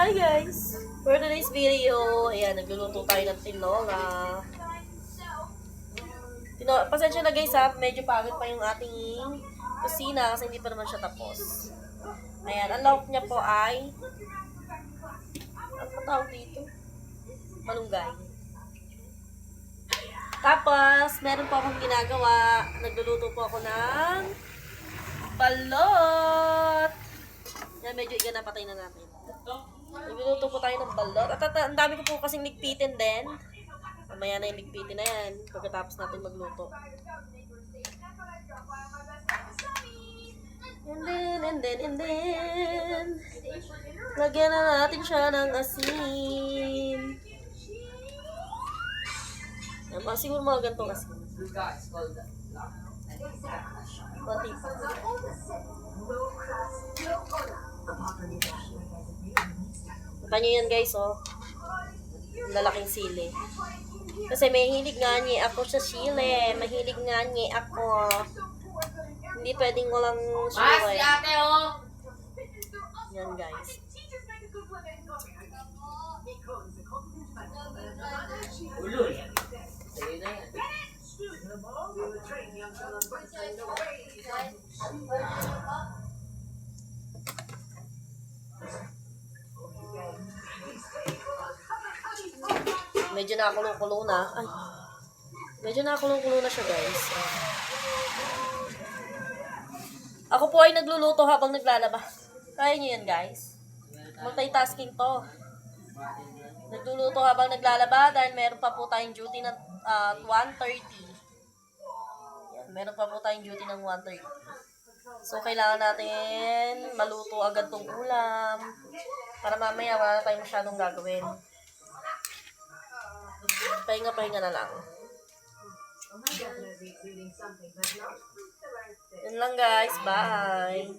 Hi guys! For today's video, ayan, nagluluto tayo ng tinola. Pasensya na guys ha, medyo pagod pa yung ating kusina kasi hindi pa naman siya tapos. Ayan, ang lawak niya po ay, ano pa tawag dito? Malunggay. Tapos, meron po akong ginagawa. Nagluluto po ako ng balot. Yan, medyo iganapatay na natin. Nagluluto po tayo ng balot. At ang dami ko po kasing ligpitin din. Mamaya na yung ligpitin na yan pagkatapos natin magluto. And then, lagyan na natin siya ng asin. Yan, siguro mga gantong asin. Konti pa. Mata nyo yan guys, oh. Lalaking sili. Kasi may hilig nga niya ako sa sili. Mahilig nga niya ako. Hindi pwedeng walang sili. Yan guys. Ulo yan. Sige na yan. Medyo nakakulong-kulo na. Ay. Medyo nakakulong-kulo na siya, guys. Ako po ay nagluluto habang naglalaba. Kaya niyo yan, guys. Multitasking to. Nagluluto habang naglalaba dahil meron pa po tayong duty ng 1:30. Yan, meron pa po tayong duty ng 1:30. So, kailangan natin maluto agad tong ulam para mamaya wala na tayong masyadong gagawin. Pahinga-pahinga na lang. Yun lang guys. Bye!